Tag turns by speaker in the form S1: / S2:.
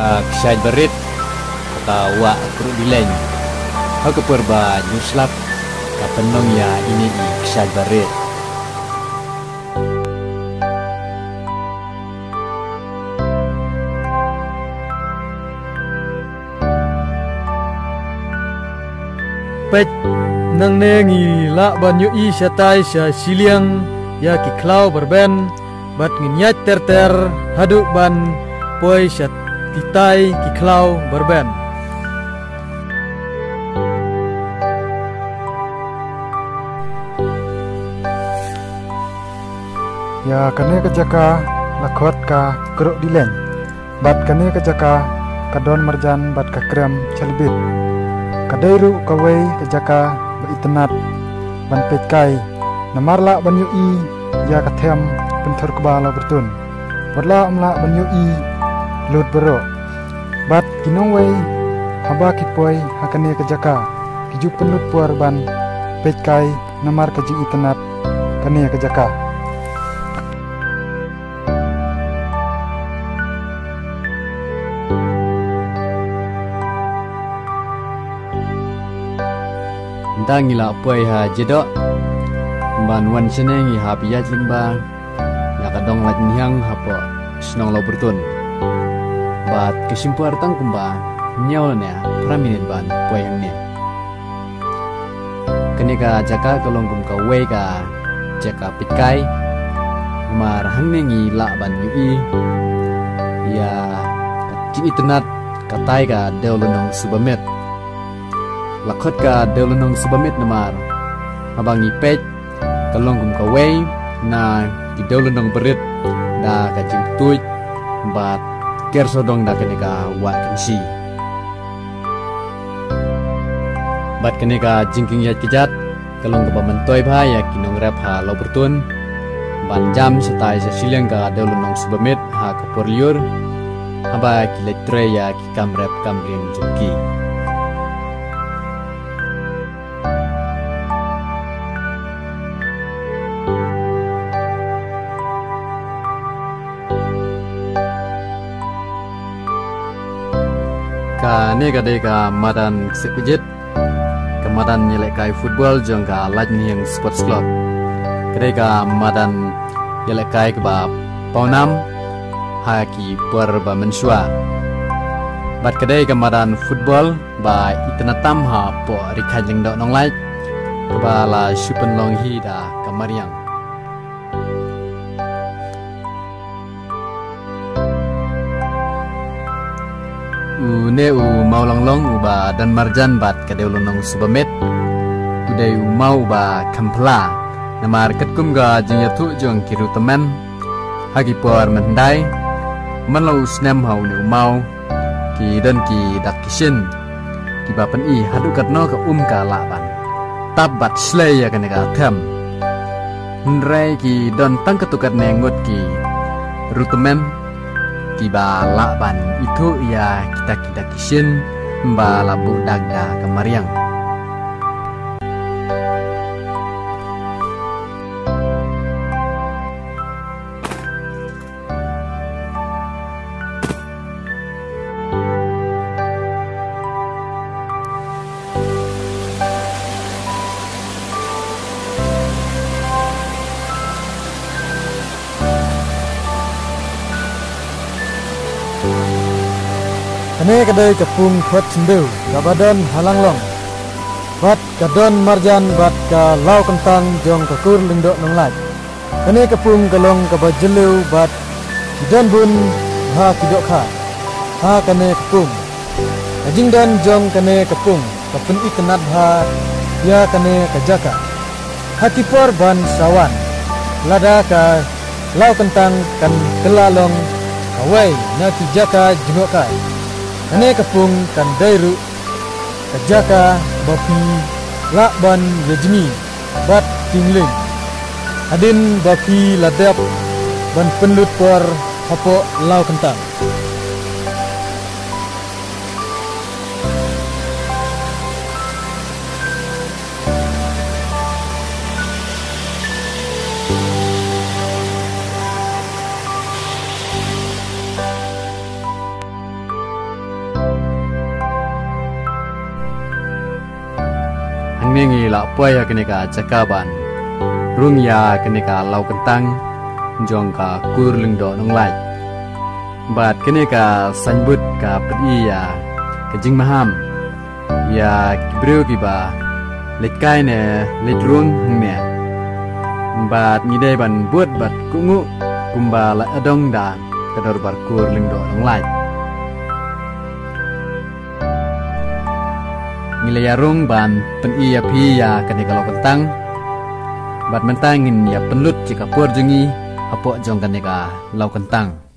S1: Kisah berit kata wak perut dileng. Aku perba nyuslap kapenong ya ini kisah berit.
S2: Pet nang nengi la banyu I syatai sya siliang ya ki klau berben bat nginyat ter haduk ban poi syat titai ki klau berben.
S3: Ya kene kejaka lakot ka keruk dileng bat kene kejaka kadon marjan bat ka krem celbit kadairu kawai kejaka beitenat ban petkai namarla banyu I ya kathem penthur kebala bertun badla amla banyu I lut bero bat kinong wai haba kipoi hakane kejaka kiju penut puar ban petkai namar keju itenat kane kejaka.
S1: Entang ngila poi ha jedok ban wan seneng ha pia jingba ya kadong lat nyang ha po snong lo bertun bat kesimpuar tang kumba nyaw ne praminit ban poi yang ne kenika jaka kalong kum ka we ka jaka pitkai mar hang ne ngi la ban yu ya ji itnat katai ka deulunong subamet lakot ka deulunong subamit namar abang ipet kalong kum kawai na ki deulunong berit da ka jimtuj bat kersodong da kenika wat kensi bat kenika jingking yat kijat kalong ka bamantoy ba ya kinong rap ha lo bertun ban jam setai sesilang ka deulunong subamit ha ka porliur aba kiletre ya ki kamrap kamrin jengki. Ka ne ka de ka madan sekujit ka madan nyelek kai football jong ka laj yang sports club ka ka madan nyelek kai ka ba paunam ha ki per ba mensua bat ka ka madan football ba itnatam ha po rikha jeng dok nong laj ka ba la supen long hi da ka mariang ne mau long ba dan marjan bat kadeulunong subamet udai mau ba kampla namar ketkum ga jingyatu jong kiru teman hagi por mendai manlo snem hau ne mau ki dan ki dakisin ki bapan I hadu katno ka ka laban tabat slay ya kanega tham nrai ki don tang ketukat nengut ki rutemen tiba laban itu ya kita kisin mba labu dagda kemariang.
S2: Kene kedai kepung khot sendu kabadan halanglong bat kadon marjan bat ka lau kentang jong kakur lindok nong laj kene kepung kalong kabajelu bat kidan bun ha kidok ha kene kepung ajing dan jong kene kepung kapen ikenat ha ya kene kajaka hati por ban sawan lada ka lau kentang kan kelalong awai na kijaka jenokai kene kepung kan dairu kajaka bapi lakban yajmi bat tingling adin bapi ladap ban penlut por hapo lau kentang.
S1: nengi la poy ha kene ka cakaban rung ya kene ka lau kentang jong ka kur lingdo nong lai bat kene ka sanbut ka pedi ya ka jing maham ya kibreu ki ba lekai ne ledrung ne bat ngidai ban buat bat kungu kumba la adong da kadar bar kur lingdo nong lai ngilayarung ban pen iya pi ya kene ka lau kentang bat mentangin ya penlut jika pur jungi apok jong kane ka lau kentang